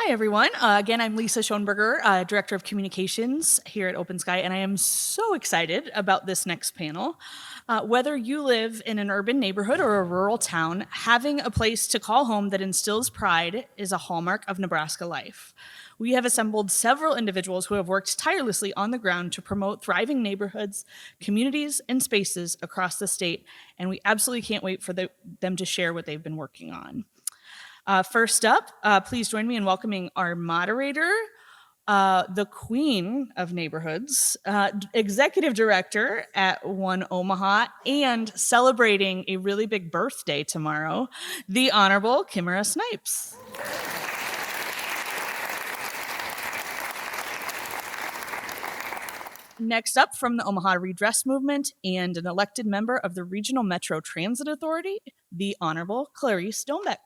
Hi, everyone. Again, I'm Lisa Schoenberger, Director of Communications here at Open Sky, and I am so excited about this next panel. Whether you live in an urban neighborhood or a rural town, having a place to call home that instills pride is a hallmark of Nebraska life. We have assembled several individuals who have worked tirelessly on the ground to promote thriving neighborhoods, communities, and spaces across the state, and we absolutely can't wait for them to share what they've been working on. First up, please join me in welcoming our moderator, the queen of neighborhoods, executive director at One Omaha, and celebrating a really big birthday tomorrow, the Honorable Kimara Snipes. Next up, from the Omaha Redress movement and an elected member of the Regional Metro Transit Authority, the Honorable Clarice Dombeck.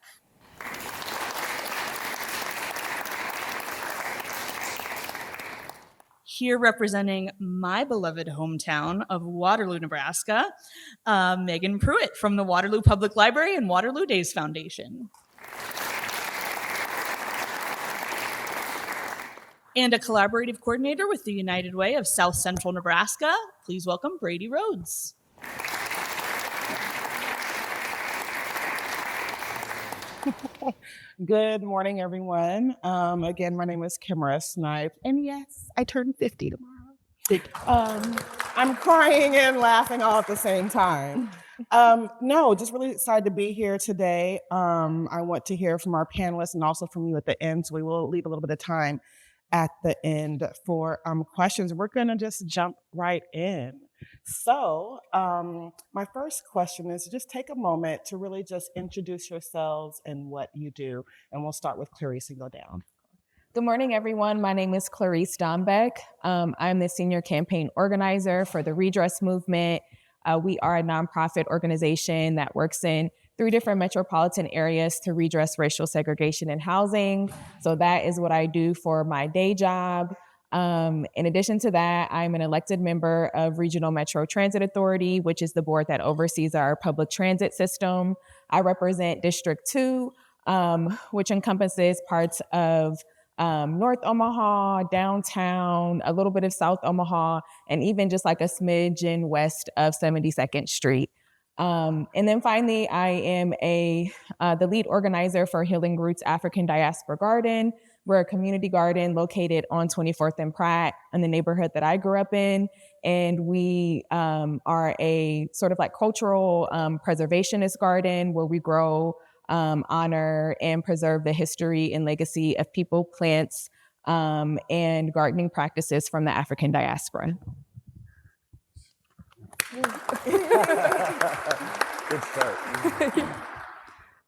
Here representing my beloved hometown of Waterloo, Nebraska, Meagan Pruitt from the Waterloo Public Library and Waterloo Days Foundation. And a collaborative coordinator with the United Way of South Central Nebraska, please welcome Brady Rhodes. Good morning, everyone. Again, my name is Kimara Snipes, and yes, I turned 50 tomorrow. I'm crying and laughing all at the same time. No, just really excited to be here today. I want to hear from our panelists and also from you at the end, so we will leave a little bit of time at the end for questions. We're gonna just jump right in. So my first question is just take a moment to really just introduce yourselves and what you do. And we'll start with Clarice and go down. Good morning, everyone. My name is Clarice Dombeck. I'm the senior campaign organizer for the Redress movement. We are a nonprofit organization that works in 3 different metropolitan areas to redress racial segregation in housing. So that is what I do for my day job. In addition to that, I'm an elected member of Regional Metro Transit Authority, which is the board that oversees our public transit system. I represent District 2, which encompasses parts of North Omaha, downtown, a little bit of South Omaha, and even just like a smidgen west of 72nd Street. And then finally, I am the lead organizer for Healing Roots African Diaspora Garden. We're a community garden located on 24th and Pratt in the neighborhood that I grew up in. And we are a sort of like cultural preservationist garden where we grow, honor, and preserve the history and legacy of people, plants, and gardening practices from the African diaspora. Good start.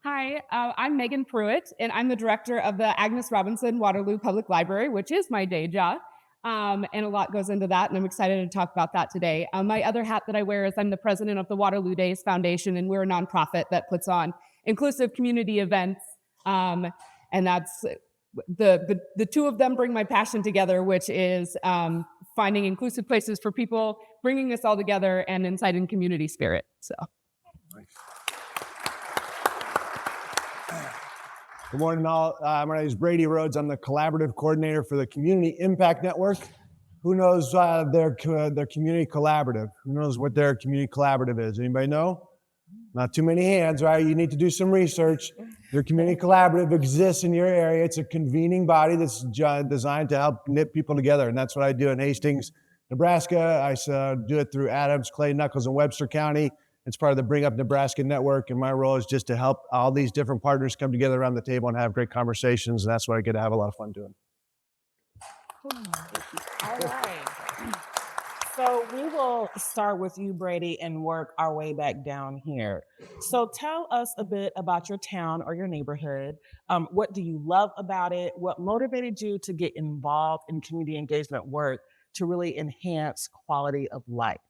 Hi, I'm Meagan Pruitt, and I'm the director of the Agnes Robinson Waterloo Public Library, which is my day job. And a lot goes into that, and I'm excited to talk about that today. My other hat that I wear is I'm the president of the Waterloo Days Foundation, and we're a nonprofit that puts on inclusive community events. And that's the two of them bring my passion together, which is finding inclusive places for people, bringing us all together, and inciting community spirit. So. Nice. Good morning, all. My name is Brady Rhodes. I'm the collaborative coordinator for the Community Impact Network. Who knows their community collaborative? Who knows what their community collaborative is? Anybody know? Not too many hands, right? You need to do some research. Their community collaborative exists in your area. It's a convening body that's designed to help knit people together, and that's what I do in Hastings, Nebraska. I do it through Adams, Clay, Nuckolls, and Webster County. It's part of the Bring Up Nebraska network, and my role is just to help all these different partners come together around the table and have great conversations, and that's what I get to have a lot of fun doing. All right. So we will start with you, Brady, and work our way back down here. So tell us a bit about your town or your neighborhood. What do you love about it? What motivated you to get involved in community engagement work to really enhance quality of life?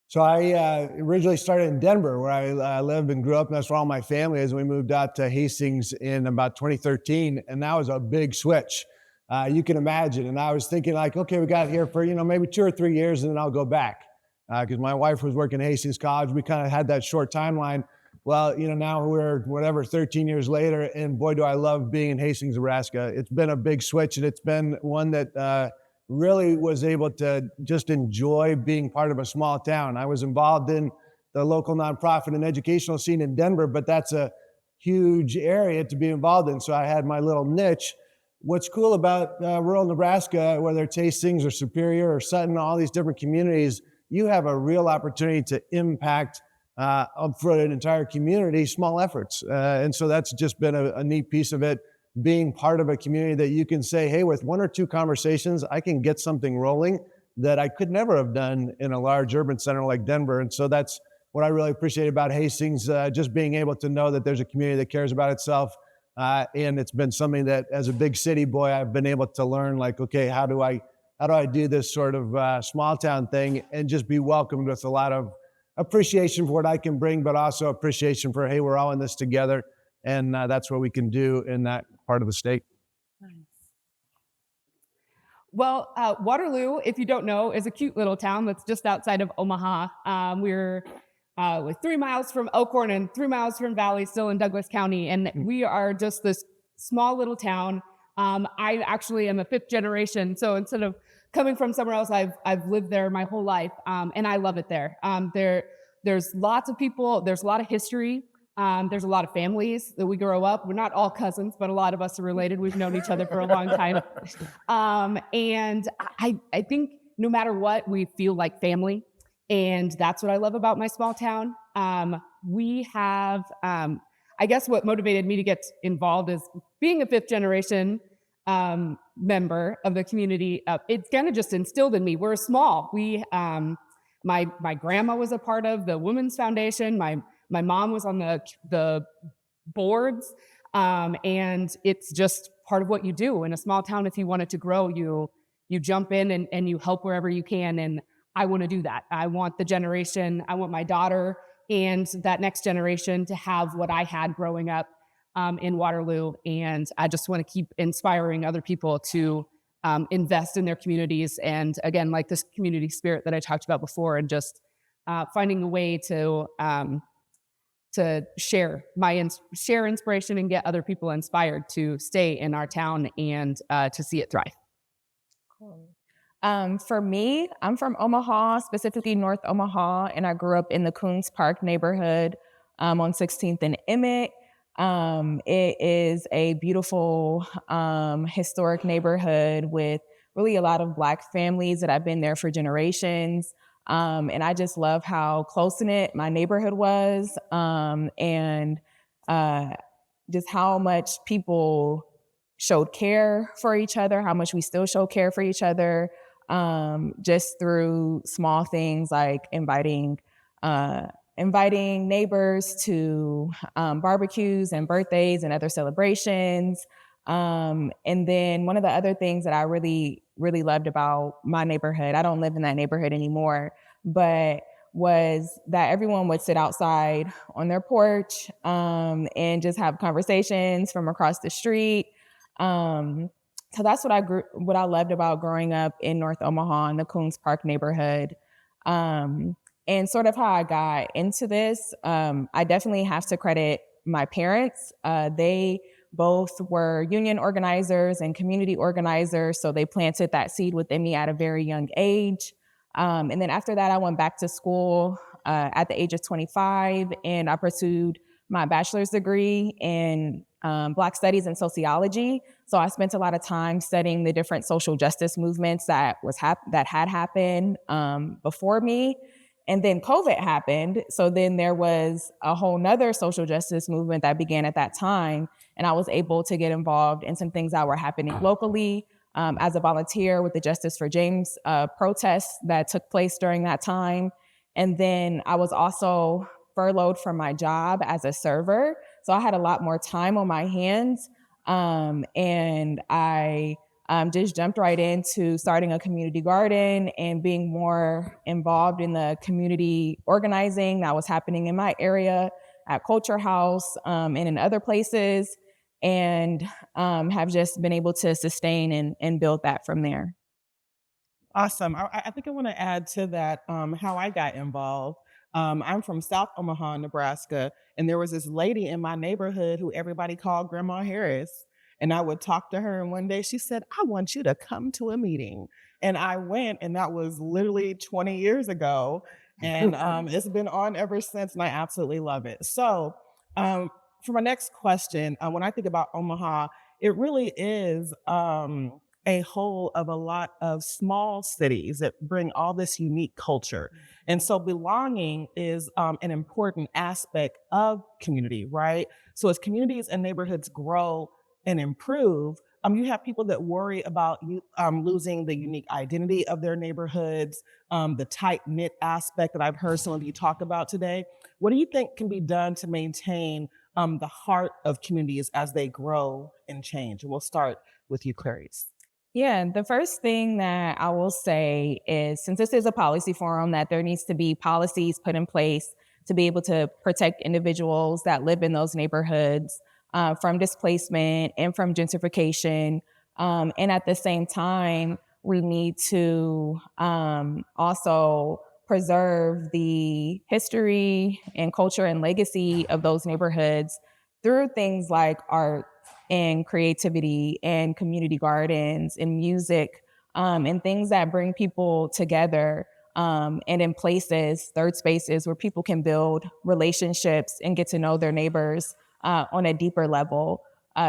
So I originally started in Denver, where I lived and grew up, and that's where all my family is. We moved out to Hastings in about 2013, and that was a big switch. You can imagine. And I was thinking like, okay, we got here for, maybe 2 or 3 years, and then I'll go back. Because my wife was working at Hastings College. We kind of had that short timeline. Well, now we're 13 years later, and boy, do I love being in Hastings, Nebraska. It's been a big switch, and it's been one that really was able to just enjoy being part of a small town. I was involved in the local nonprofit and educational scene in Denver, but that's a huge area to be involved in. So I had my little niche. What's cool about rural Nebraska, whether it's Hastings or Superior or Sutton, all these different communities, you have a real opportunity to impact for an entire community, small efforts. And so that's just been a neat piece of it, being part of a community that you can say, hey, with one or two conversations, I can get something rolling that I could never have done in a large urban center like Denver. And so that's what I really appreciate about Hastings, just being able to know that there's a community that cares about itself. And it's been something that, as a big city boy, I've been able to learn, like, okay, how do I do this sort of small town thing and just be welcomed with a lot of appreciation for what I can bring, but also appreciation for, hey, we're all in this together. And that's what we can do in that part of the state. Nice. Well, Waterloo, if you don't know, is a cute little town that's just outside of Omaha. We're 3 miles from Elkhorn and 3 miles from Valley, still in Douglas County. And we are just this small little town. I actually am a 5th generation. So instead of coming from somewhere else, I've lived there my whole life. And I love it there. There's lots of people. There's a lot of history. There's a lot of families that we grow up. We're not all cousins, but a lot of us are related. We've known each other for a long time. And I think no matter what, we feel like family. And that's what I love about my small town. We have, I guess what motivated me to get involved is being a 5th generation member of the community. It's kind of just instilled in me. We're small. My grandma was a part of the Women's Foundation. My mom was on the boards, and it's just part of what you do in a small town. If you want it to grow, you jump in and you help wherever you can. And I want to do that. I want my daughter and that next generation to have what I had growing up in Waterloo. And I just want to keep inspiring other people to invest in their communities. And again, like this community spirit that I talked about before, and just finding a way to share inspiration and get other people inspired to stay in our town and to see it thrive. Cool. For me, I'm from Omaha, specifically North Omaha, and I grew up in the Coons Park neighborhood on 16th and Emmett. It is a beautiful, historic neighborhood with really a lot of Black families that have been there for generations. And I just love how close-knit my neighborhood was, and just how much people showed care for each other, how much we still show care for each other, just through small things like inviting neighbors to barbecues and birthdays and other celebrations. And then one of the other things that I really, really loved about my neighborhood, I don't live in that neighborhood anymore, but was that everyone would sit outside on their porch and just have conversations from across the street. So that's what I loved about growing up in North Omaha in the Coons Park neighborhood. And sort of how I got into this, I definitely have to credit my parents. They both were union organizers and community organizers, so they planted that seed within me at a very young age. And then after that, I went back to school at the age of 25, and I pursued my bachelor's degree in Black Studies and Sociology. So I spent a lot of time studying the different social justice movements that had happened before me. And then COVID happened. So then there was a whole nother social justice movement that began at that time. And I was able to get involved in some things that were happening locally as a volunteer with the Justice for James protests that took place during that time. And then I was also furloughed from my job as a server. So I had a lot more time on my hands. And I just jumped right into starting a community garden and being more involved in the community organizing that was happening in my area at Culture House and in other places, and have just been able to sustain and build that from there. Awesome. I think I want to add to that how I got involved. I'm from South Omaha, Nebraska, and there was this lady in my neighborhood who everybody called Grandma Harris. And I would talk to her, and one day she said, I want you to come to a meeting. And I went, and that was literally 20 years ago. And it's been on ever since, and I absolutely love it. So for my next question, when I think about Omaha, it really is a whole of a lot of small cities that bring all this unique culture. And so belonging is an important aspect of community, right? So as communities and neighborhoods grow and improve, you have people that worry about losing the unique identity of their neighborhoods, the tight-knit aspect that I've heard some of you talk about today. What do you think can be done to maintain the heart of communities as they grow and change? And we'll start with you, Clarice. Yeah, the first thing that I will say is, since this is a policy forum, that there needs to be policies put in place to be able to protect individuals that live in those neighborhoods from displacement and from gentrification. And at the same time, we need to also preserve the history and culture and legacy of those neighborhoods through things like art and creativity and community gardens and music and things that bring people together and in places, third spaces where people can build relationships and get to know their neighbors on a deeper level.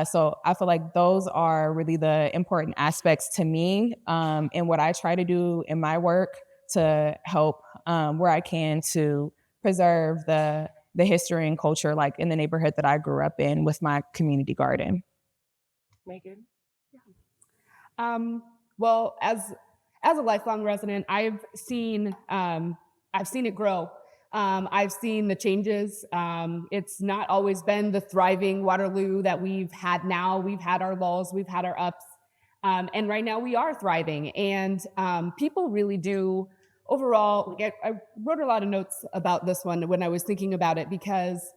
So I feel like those are really the important aspects to me and what I try to do in my work to help where I can to preserve the history and culture, like in the neighborhood that I grew up in with my community garden. Meagan? Well, as a lifelong resident, I've seen it grow. I've seen the changes. It's not always been the thriving Waterloo that we've had now. We've had our lulls, we've had our ups, and right now we are thriving. And people really do. Overall, I wrote a lot of notes about this one when I was thinking about it, because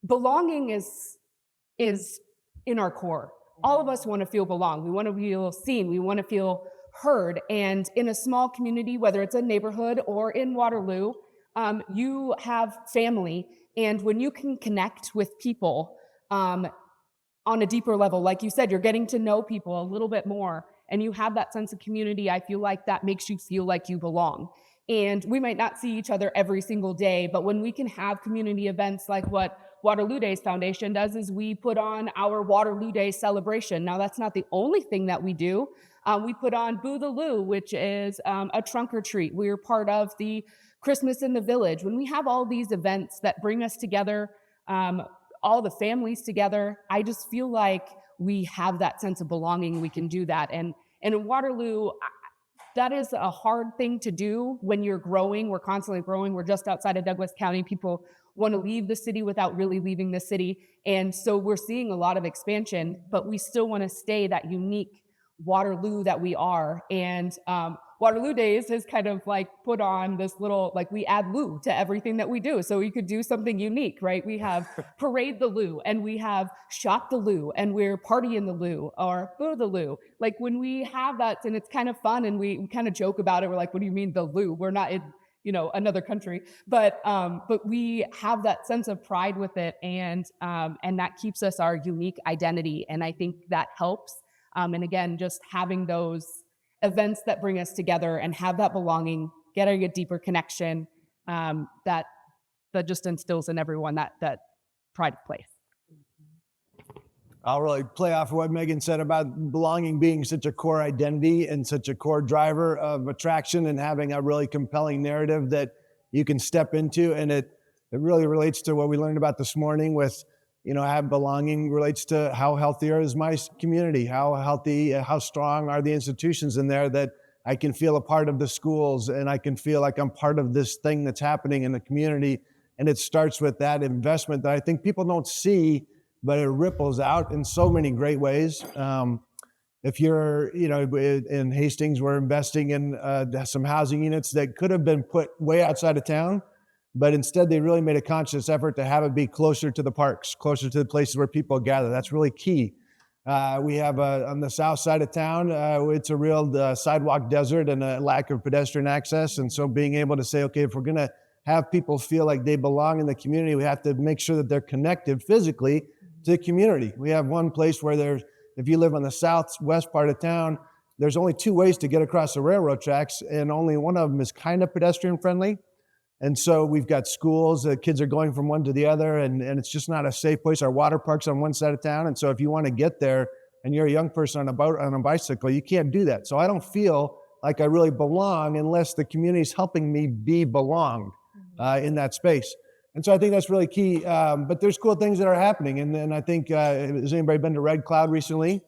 belonging is in our core. All of us want to feel belong. We want to feel seen. We want to feel heard. And in a small community, whether it's a neighborhood or in Waterloo, you have family. And when you can connect with people on a deeper level, like you said, you're getting to know people a little bit more, and you have that sense of community, I feel like that makes you feel like you belong. And we might not see each other every single day, but when we can have community events like what Waterloo Days Foundation does, is we put on our Waterloo Day celebration. Now, that's not the only thing that we do. We put on Boo the Loo, which is a trunk or treat. We're part of the Christmas in the Village. When we have all these events that bring us together, all the families together, I just feel like we have that sense of belonging. We can do that. And in Waterloo, that is a hard thing to do when you're growing. We're constantly growing. We're just outside of Douglas County. People want to leave the city without really leaving the city. And so we're seeing a lot of expansion, but we still want to stay that unique Waterloo that we are. And Waterloo Days has kind of like put on this little, like, we add Lou to everything that we do. So we could do something unique, right? We have Parade the Lou, and we have Shop the Lou, and we're Party in the Lou, or Boo the Lou. Like, when we have that, and it's kind of fun, and we kind of joke about it. We're like, what do you mean the Lou? We're not in, another country. But we have that sense of pride with it, and that keeps us our unique identity. And I think that helps. And again, just having those events that bring us together and have that belonging, getting a deeper connection, that just instills in everyone that pride of place. I'll really play off of what Meagan said about belonging being such a core identity and such a core driver of attraction, and having a really compelling narrative that you can step into. And it really relates to what we learned about this morning with, have belonging relates to how healthy is my community, how healthy, how strong are the institutions in there, that I can feel a part of the schools, and I can feel like I'm part of this thing that's happening in the community. And it starts with that investment that I think people don't see, but it ripples out in so many great ways. If you're, in Hastings, we're investing in some housing units that could have been put way outside of town, but instead they really made a conscious effort to have it be closer to the parks, closer to the places where people gather. That's really key. We have on the south side of town, it's a real sidewalk desert and a lack of pedestrian access. And so being able to say, okay, if we're going to have people feel like they belong in the community, we have to make sure that they're connected physically to the community. We have one place where if you live on the southwest part of town, there's only 2 ways to get across the railroad tracks, and only one of them is kind of pedestrian friendly. And so we've got schools, kids are going from one to the other, and it's just not a safe place. Our water park's on one side of town, and so if you want to get there and you're a young person on a bicycle, you can't do that. So I don't feel like I really belong unless the community's helping me be belonged in that space. And so I think that's really key. But there's cool things that are happening. And I think, has anybody been to Red Cloud recently?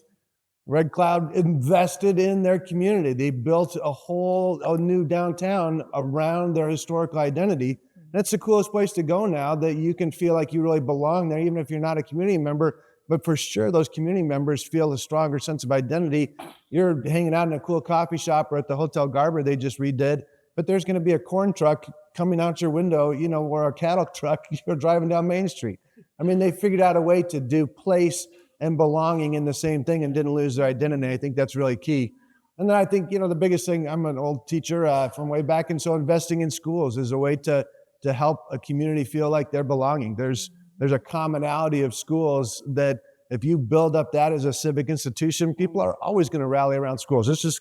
Red Cloud invested in their community. They built a new downtown around their historical identity. That's the coolest place to go now, that you can feel like you really belong there, even if you're not a community member. But for sure, those community members feel a stronger sense of identity. You're hanging out in a cool coffee shop or at the Hotel Garber they just redid, but there's going to be a corn truck coming out your window, or a cattle truck, you're driving down Main Street. I mean, they figured out a way to do place and belonging in the same thing and didn't lose their identity. I think that's really key. And then I think, the biggest thing, I'm an old teacher from way back, and so investing in schools is a way to help a community feel like they're belonging. There's a commonality of schools that if you build up that as a civic institution, people are always going to rally around schools.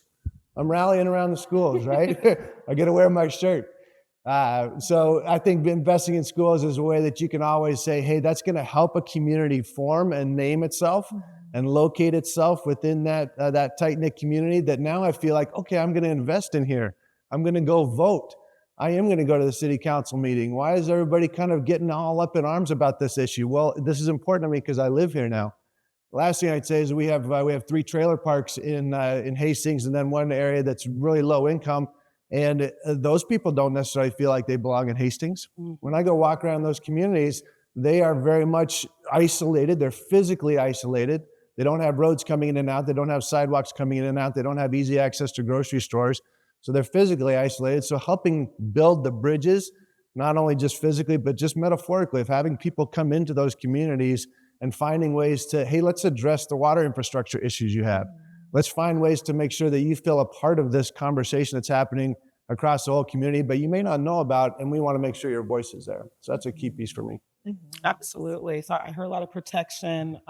I'm rallying around the schools, right? I get to wear my shirt. So I think investing in schools is a way that you can always say, hey, that's going to help a community form and name itself and locate itself within that tight-knit community, that now I feel like, okay, I'm going to invest in here. I'm going to go vote. I am going to go to the city council meeting. Why is everybody kind of getting all up in arms about this issue? Well, this is important to me because I live here now. Last thing I'd say is we have 3 trailer parks in Hastings, and then one area that's really low income. And those people don't necessarily feel like they belong in Hastings. When I go walk around those communities, they are very much isolated. They're physically isolated. They don't have roads coming in and out. They don't have sidewalks coming in and out. They don't have easy access to grocery stores. So they're physically isolated. So helping build the bridges, not only just physically, but just metaphorically, of having people come into those communities and finding ways to, hey, let's address the water infrastructure issues you have. Let's find ways to make sure that you feel a part of this conversation that's happening across the whole community, but you may not know about, and we want to make sure your voice is there. So that's a key piece for me. Absolutely. So I heard a lot of protection,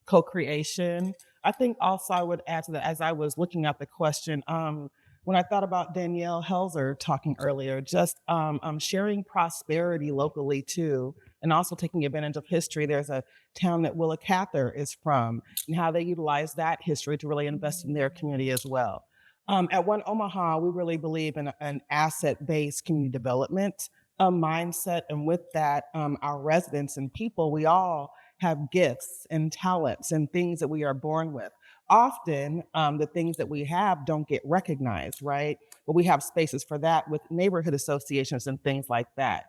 co-creation. I think also I would add to that, as I was looking at the question, when I thought about Danielle Helzer talking earlier, just sharing prosperity locally too, and also taking advantage of history. There's a town that Willa Cather is from, and how they utilize that history to really invest in their community as well. At One Omaha, we really believe in an asset-based community development mindset, and with that, our residents and people, we all have gifts and talents and things that we are born with. Often, the things that we have don't get recognized, right? But we have spaces for that with neighborhood associations and things like that.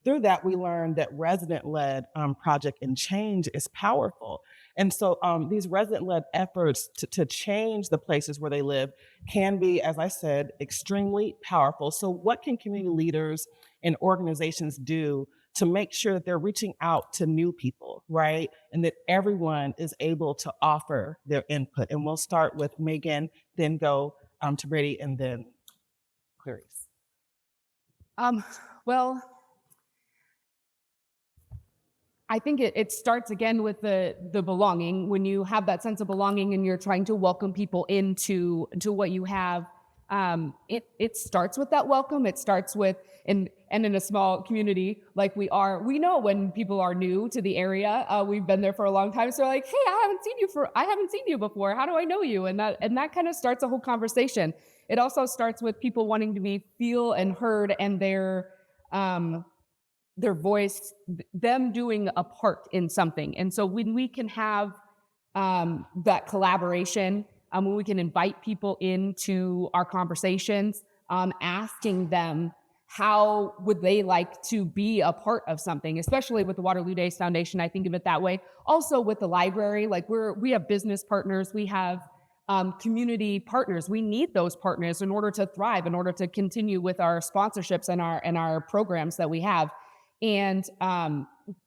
Through that, we learned that resident-led project and change is powerful. And so these resident-led efforts to change the places where they live can be, as I said, extremely powerful. So what can community leaders and organizations do to make sure that they're reaching out to new people, right? And that everyone is able to offer their input. And we'll start with Meagan, then go to Brady, and then Clarice. Well, I think it starts again with the belonging. When you have that sense of belonging and you're trying to welcome people into what you have, it starts with that welcome. It starts with, and in a small community like we are, we know when people are new to the area. We've been there for a long time, so they're like, hey, I haven't seen you before. How do I know you? And that kind of starts a whole conversation. It also starts with people wanting to feel and heard, and their voice, them doing a part in something. And so when we can have that collaboration, when we can invite people into our conversations, asking them how would they like to be a part of something, especially with the Waterloo Days Foundation, I think of it that way. Also with the library, like we have business partners, we have community partners. We need those partners in order to thrive, in order to continue with our sponsorships and our programs that we have. And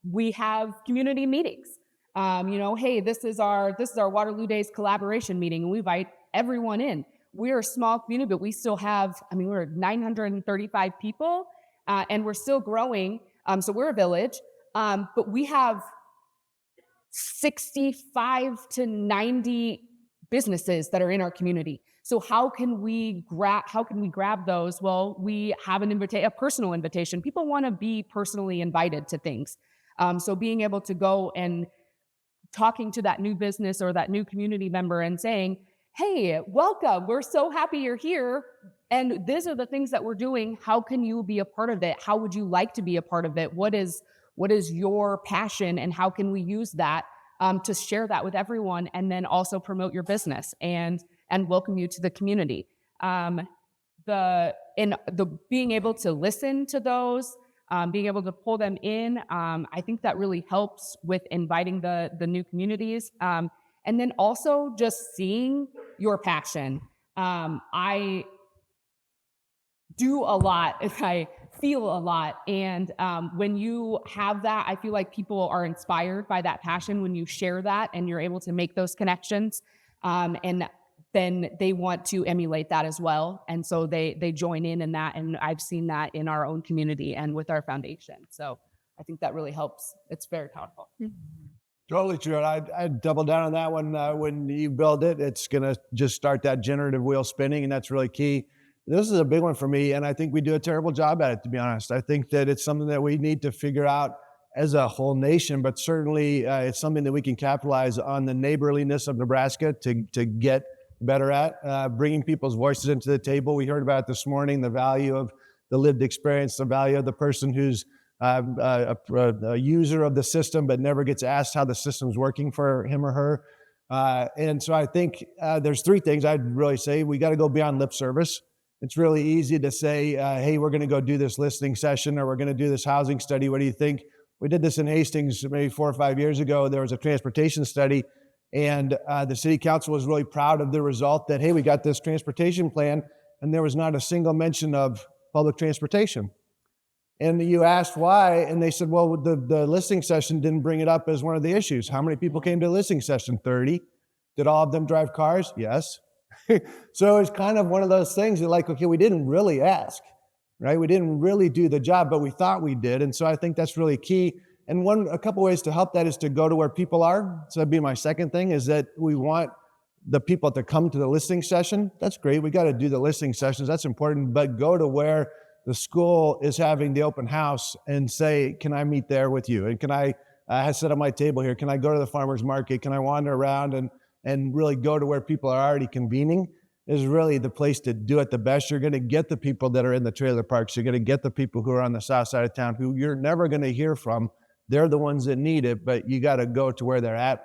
we have community meetings. Hey, this is our Waterloo Days collaboration meeting, and we invite everyone in. We're a small community, but we still have, we're 935 people. and we're still growing. So we're a village, but we have 65 to 90 businesses that are in our community. So how can we grab those? Well, we have a personal invitation. People want to be personally invited to things. So being able to go and talking to that new business or that new community member and saying, hey, welcome. We're so happy you're here. And these are the things that we're doing. How can you be a part of it? How would you like to be a part of it? What is your passion, and how can we use that to share that with everyone, and then also promote your business and welcome you to the community. The being able to listen to those, being able to pull them in, I think that really helps with inviting the new communities. And then also just seeing your passion. I do a lot if I feel a lot. And when you have that, I feel like people are inspired by that passion when you share that and you're able to make those connections. And then they want to emulate that as well. And so they join in that. And I've seen that in our own community and with our foundation. So I think that really helps. It's very powerful. Totally true. I'd double down on that one. When you build it, it's going to just start that generative wheel spinning, and that's really key. This is a big one for me, and I think we do a terrible job at it, to be honest. I think that it's something that we need to figure out as a whole nation, but certainly it's something that we can capitalize on the neighborliness of Nebraska to get better at, bringing people's voices into the table. We heard about it this morning, the value of the lived experience, the value of the person who's a user of the system but never gets asked how the system's working for him or her. And so I think there's three things I'd really say. We got to go beyond lip service. It's really easy to say, hey, we're going to go do this listening session, or we're going to do this housing study. What do you think? We did this in Hastings maybe 4 or 5 years ago. There was a transportation study, and the city council was really proud of the result that, hey, we got this transportation plan, and there was not a single mention of public transportation. And you asked why, and they said, well, the listening session didn't bring it up as one of the issues. How many people came to the listening session? 30. Did all of them drive cars? Yes. So it's kind of one of those things that, like, okay, we didn't really ask, right? We didn't really do the job, but we thought we did. And so I think that's really key. And a couple ways to help that is to go to where people are. So that'd be my second thing, is that we want the people to come to the listening session. That's great. We got to do the listening sessions. That's important. But go to where the school is having the open house and say, can I meet there with you? And can I sit at my table here? Can I go to the farmer's market? Can I wander around and really go to where people are already convening? Is really the place to do it the best. You're going to get the people that are in the trailer parks. You're going to get the people who are on the south side of town who you're never going to hear from. They're the ones that need it, but you got to go to where they're at.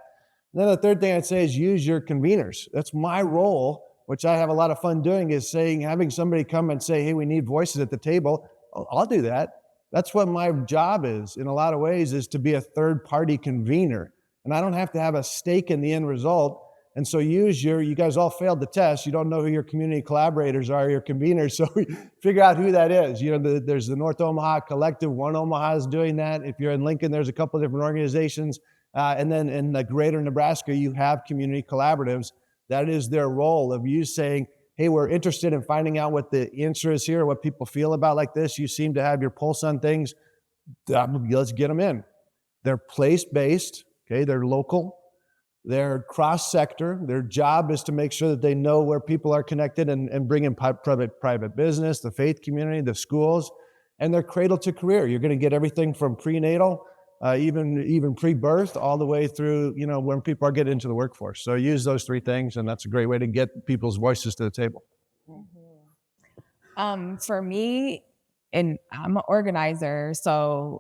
And then the third thing I'd say is use your conveners. That's my role, which I have a lot of fun doing, is having somebody come and say, hey, we need voices at the table. I'll do that. That's what my job is in a lot of ways, is to be a third-party convener. And I don't have to have a stake in the end result. And so you guys all failed the test. You don't know who your community collaborators are, your conveners. So figure out who that is. There's the North Omaha Collective. One Omaha is doing that. If you're in Lincoln, there's a couple of different organizations. And then in the greater Nebraska, you have community collaboratives. That is their role of you saying, hey, we're interested in finding out what the answer is here, what people feel about like this. You seem to have your pulse on things. Let's get them in. They're place-based, okay? They're local. They're cross-sector. Their job is to make sure that they know where people are connected and bring in private business, the faith community, the schools, and they're cradle to career. You're going to get everything from prenatal, even pre-birth, all the way through, when people are getting into the workforce. So use those three things, and that's a great way to get people's voices to the table. For me, and I'm an organizer,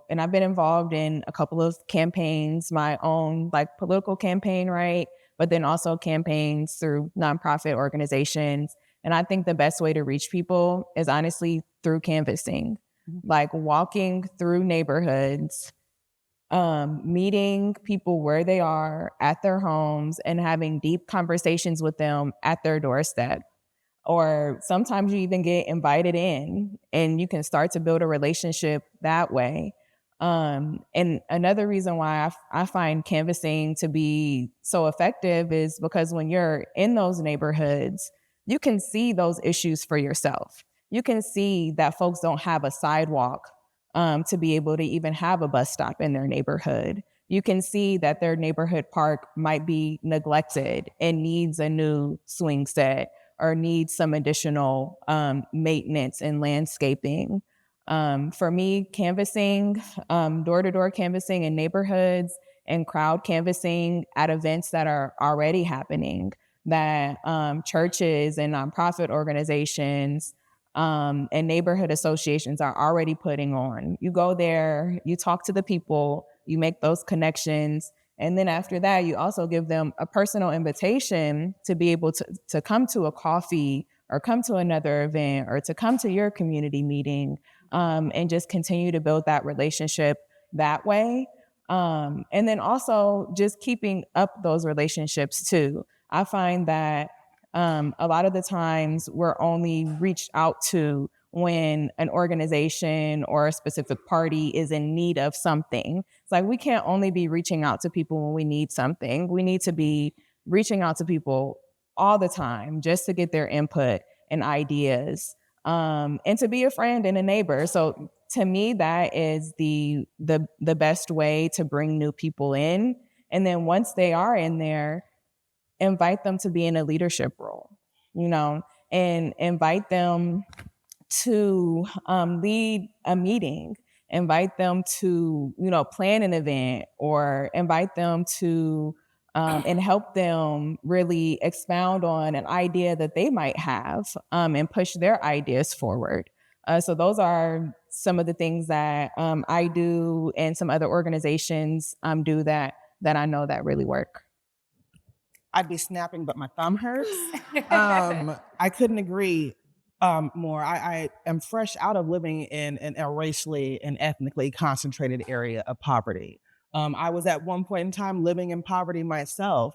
and I've been involved in a couple of campaigns, my own political campaign, right? But then also campaigns through nonprofit organizations. And I think the best way to reach people is honestly through canvassing, like walking through neighborhoods, meeting people where they are at their homes and having deep conversations with them at their doorstep. Or sometimes you even get invited in and you can start to build a relationship that way. And another reason why I find canvassing to be so effective is because when you're in those neighborhoods, you can see those issues for yourself. you can see that folks don't have a sidewalk to be able to even have a bus stop in their neighborhood. You can see that their neighborhood park might be neglected and needs a new swing set or needs some additional maintenance and landscaping. For me, canvassing, door-to-door canvassing in neighborhoods and crowd canvassing at events that are already happening, that churches and nonprofit organizations and neighborhood associations are already putting on. You go there, you talk to the people, you make those connections, and then after that, you also give them a personal invitation to be able to come to a coffee or come to another event or to come to your community meeting, and just continue to build that relationship that way. And then also just keeping up those relationships too. I find that a lot of the times we're only reached out to when an organization or a specific party is in need of something. It's like we can't only be reaching out to people when we need something. We need to be reaching out to people all the time just to get their input and ideas, and to be a friend and a neighbor. So to me, that is the best way to bring new people in. And then once they are in there, invite them to be in a leadership role, and invite them to lead a meeting, invite them to, plan an event, or invite them to and help them really expound on an idea that they might have, and push their ideas forward. So those are some of the things that I do and some other organizations do that I know that really work. I'd be snapping, but my thumb hurts. I couldn't agree more. I am fresh out of living in a racially and ethnically concentrated area of poverty. I was at one point in time living in poverty myself,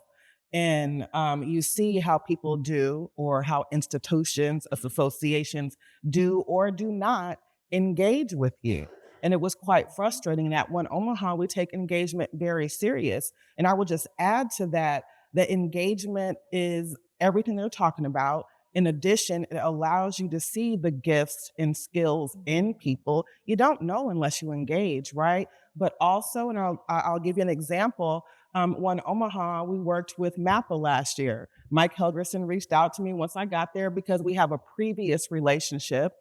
and you see how people do, or how institutions, associations do or do not engage with you. And it was quite frustrating. At One Omaha, we take engagement very serious. And I will just add to that, the engagement is everything they're talking about. In addition, it allows you to see the gifts and skills in people. You don't know unless you engage, right? But also, and I'll give you an example, One Omaha, we worked with MAPA last year. Mike Helgerson reached out to me once I got there because we have a previous relationship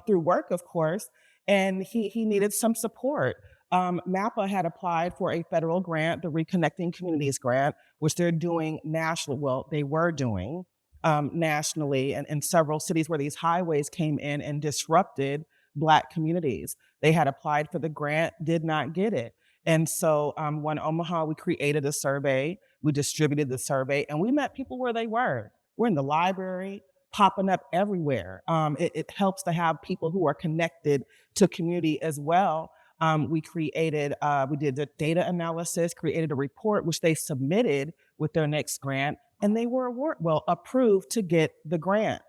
through work, of course, and he needed some support. MAPA had applied for a federal grant, the Reconnecting Communities grant, which they're doing nationally. Well, they were doing nationally, and in several cities where these highways came in and disrupted Black communities. They had applied for the grant, did not get it. And so One Omaha, we created a survey, we distributed the survey, and we met people where they were. We're in the library, popping up everywhere. It helps to have people who are connected to community as well. We did the data analysis, created a report, which they submitted with their next grant, and they were approved to get the grant.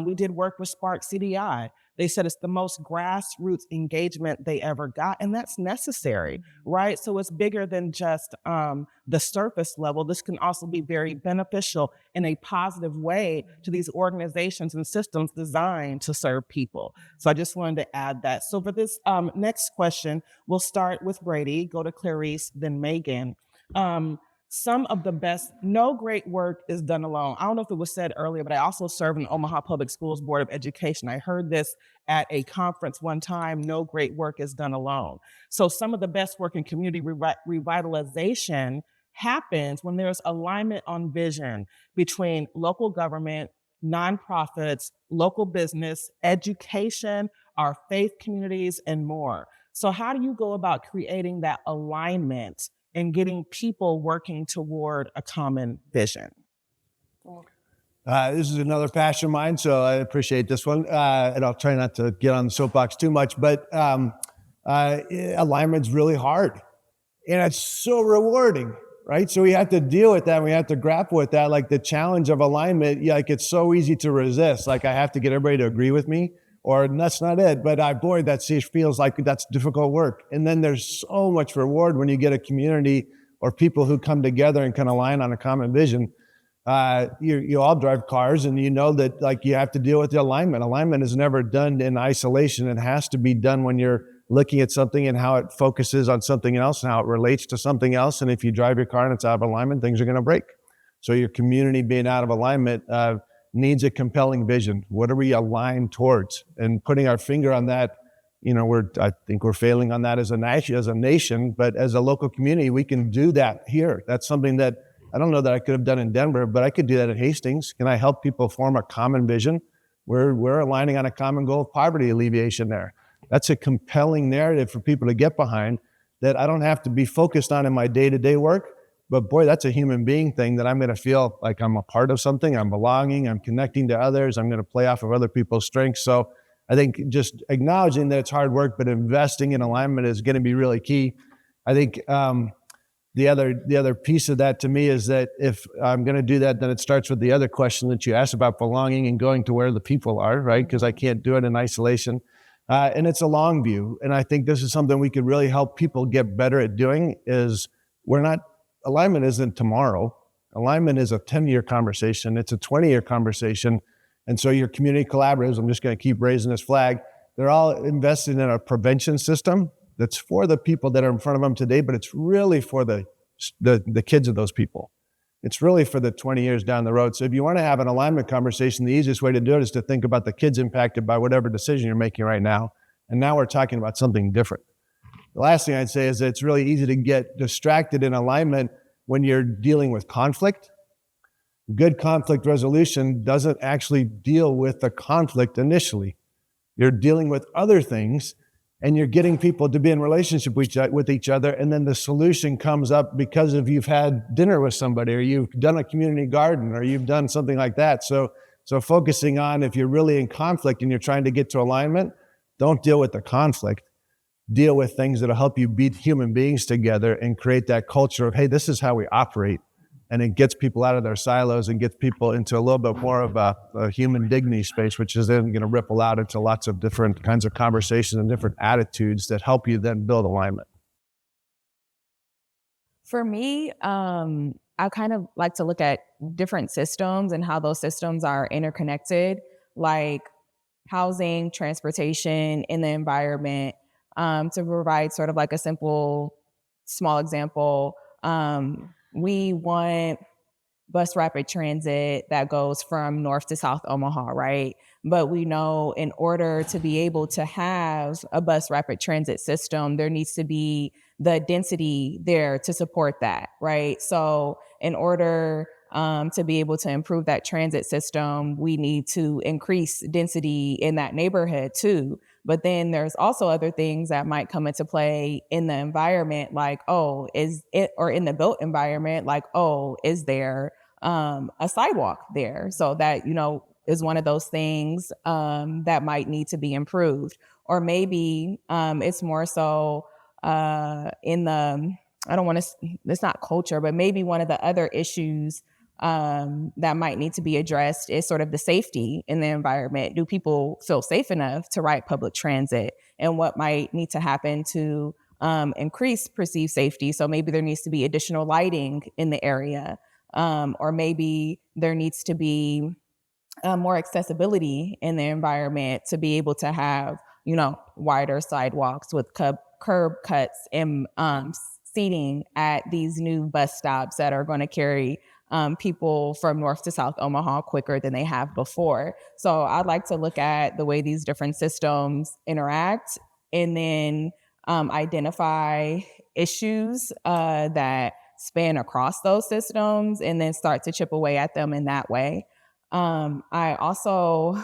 We did work with Spark CDI. They said it's the most grassroots engagement they ever got, and that's necessary, right? So it's bigger than just the surface level. This can also be very beneficial in a positive way to these organizations and systems designed to serve people. So I just wanted to add that. So for this next question, we'll start with Brady, go to Clarice, then Meagan. Some of the best, no great work is done alone. I don't know if it was said earlier, but I also serve in the Omaha Public Schools Board of Education. I heard this at a conference one time, no great work is done alone. So some of the best work in community revitalization happens when there's alignment on vision between local government, nonprofits, local business, education, our faith communities, and more. So how do you go about creating that alignment and getting people working toward a common vision? This is another passion of mine, so I appreciate this one. And I'll try not to get on the soapbox too much, but alignment's really hard. And it's so rewarding, right? So we have to deal with that. We have to grapple with that. Like the challenge of alignment, like it's so easy to resist. Like I have to get everybody to agree with me, or that's not it. But that feels like that's difficult work. And then there's so much reward when you get a community or people who come together and can align on a common vision. You all drive cars, and you know that like you have to deal with the alignment. Alignment is never done in isolation. It has to be done when you're looking at something and how it focuses on something else and how it relates to something else. And if you drive your car and it's out of alignment, things are going to break. So your community being out of alignment needs a compelling vision. What are we aligned towards? And putting our finger on that, I think we're failing on that as a nation, but as a local community, we can do that here. That's something that I don't know that I could have done in Denver, but I could do that at Hastings. Can I help people form a common vision? We're aligning on a common goal of poverty alleviation there. That's a compelling narrative for people to get behind that I don't have to be focused on in my day-to-day work. But boy, that's a human being thing that I'm going to feel like I'm a part of something, I'm belonging, I'm connecting to others, I'm going to play off of other people's strengths. So I think just acknowledging that it's hard work, but investing in alignment is going to be really key. I think the other piece of that to me is that if I'm going to do that, then it starts with the other question that you asked about belonging and going to where the people are, right? Because I can't do it in isolation. And it's a long view. And I think this is something we could really help people get better at doing is alignment isn't tomorrow. Alignment is a 10-year conversation. It's a 20-year conversation. And so your community collaboratives, I'm just going to keep raising this flag, they're all invested in a prevention system that's for the people that are in front of them today, but it's really for the kids of those people. It's really for the 20 years down the road. So if you want to have an alignment conversation, the easiest way to do it is to think about the kids impacted by whatever decision you're making right now. And now we're talking about something different. The last thing I'd say is that it's really easy to get distracted in alignment when you're dealing with conflict. Good conflict resolution doesn't actually deal with the conflict initially. You're dealing with other things, and you're getting people to be in relationship with each other, and then the solution comes up because of you've had dinner with somebody, or you've done a community garden, or you've done something like that. So focusing on if you're really in conflict and you're trying to get to alignment, don't deal with the conflict. Deal with things that'll help you beat human beings together and create that culture of, hey, this is how we operate. And it gets people out of their silos and gets people into a little bit more of a human dignity space, which is then going to ripple out into lots of different kinds of conversations and different attitudes that help you then build alignment. For me, I kind of like to look at different systems and how those systems are interconnected, like housing, transportation, and the environment. To provide sort of like a simple, small example, we want bus rapid transit that goes from North to South Omaha, right? But we know in order to be able to have a bus rapid transit system, there needs to be the density there to support that, right? So in order to be able to improve that transit system, we need to increase density in that neighborhood too. But then there's also other things that might come into play in the environment, like, or in the built environment, like, is there a sidewalk there? So that, is one of those things that might need to be improved. Or maybe it's more so in the, it's not culture, but maybe one of the other issues that might need to be addressed is sort of the safety in the environment. Do people feel safe enough to ride public transit? And what might need to happen to increase perceived safety? So maybe there needs to be additional lighting in the area, or maybe there needs to be more accessibility in the environment to be able to have, wider sidewalks with curb cuts and seating at these new bus stops that are going to carry people from North to South Omaha quicker than they have before. So I'd like to look at the way these different systems interact and then identify issues that span across those systems and then start to chip away at them in that way. I also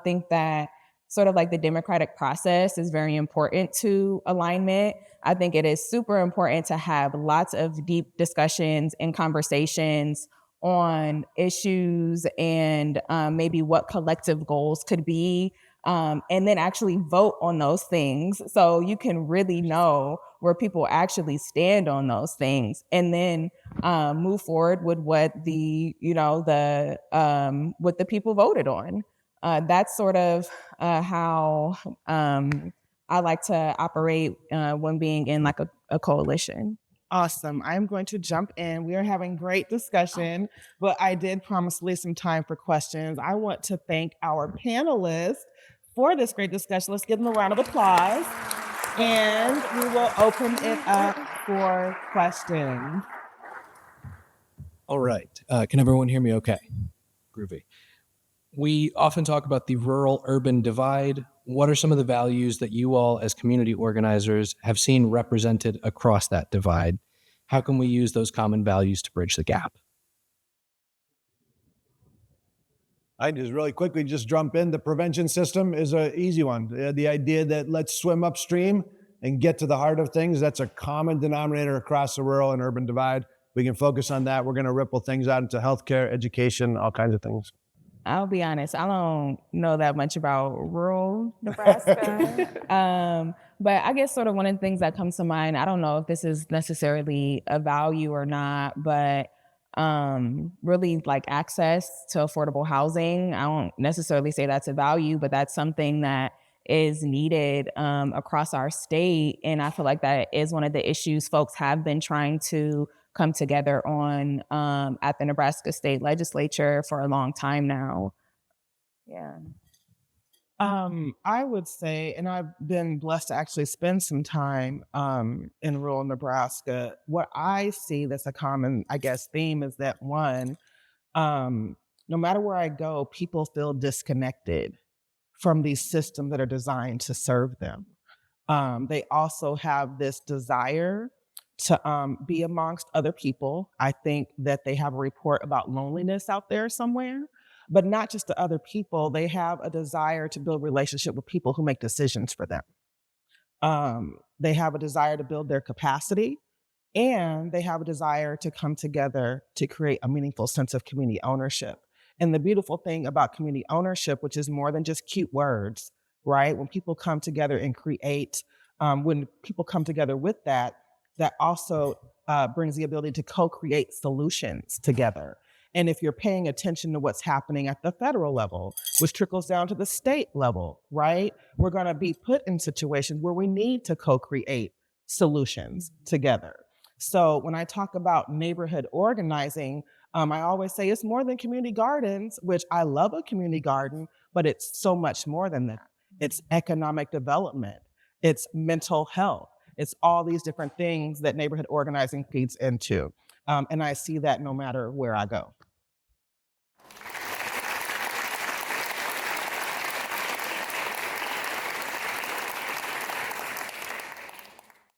think that sort of like the democratic process is very important to alignment. I think it is super important to have lots of deep discussions and conversations on issues and maybe what collective goals could be, and then actually vote on those things so you can really know where people actually stand on those things, and then move forward with what the what the people voted on. That's sort of how I like to operate when being in like a coalition. Awesome. I'm going to jump in. We are having great discussion, but I did promise to leave some time for questions. I want to thank our panelists for this great discussion. Let's give them a round of applause. And we will open it up for questions. All right. Can everyone hear me okay? Groovy. We often talk about the rural-urban divide. What are some of the values that you all as community organizers have seen represented across that divide? How can we use those common values to bridge the gap? I just really quickly just jump in. The prevention system is an easy one. The idea that let's swim upstream and get to the heart of things, that's a common denominator across the rural and urban divide. We can focus on that. We're going to ripple things out into healthcare, education, all kinds of things. I'll be honest, I don't know that much about rural Nebraska. But I guess sort of one of the things that comes to mind, I don't know if this is necessarily a value or not, but really like access to affordable housing. I don't necessarily say that's a value, but that's something that is needed across our state. And I feel like that is one of the issues folks have been trying to come together on at the Nebraska State Legislature for a long time now. Yeah. I would say, and I've been blessed to actually spend some time in rural Nebraska. What I see that's a common, I guess, theme is that one, no matter where I go, people feel disconnected from these systems that are designed to serve them. They also have this desire to be amongst other people. I think that they have a report about loneliness out there somewhere, but not just to other people. They have a desire to build relationship with people who make decisions for them. They have a desire to build their capacity, and they have a desire to come together to create a meaningful sense of community ownership. And the beautiful thing about community ownership, which is more than just cute words, right? When people come together and create, when people come together with that, that also brings the ability to co-create solutions together. And if you're paying attention to what's happening at the federal level, which trickles down to the state level, right? We're gonna be put in situations where we need to co-create solutions together. So when I talk about neighborhood organizing, I always say it's more than community gardens, which I love a community garden, but it's so much more than that. It's economic development, it's mental health, it's all these different things that neighborhood organizing feeds into. And I see that no matter where I go.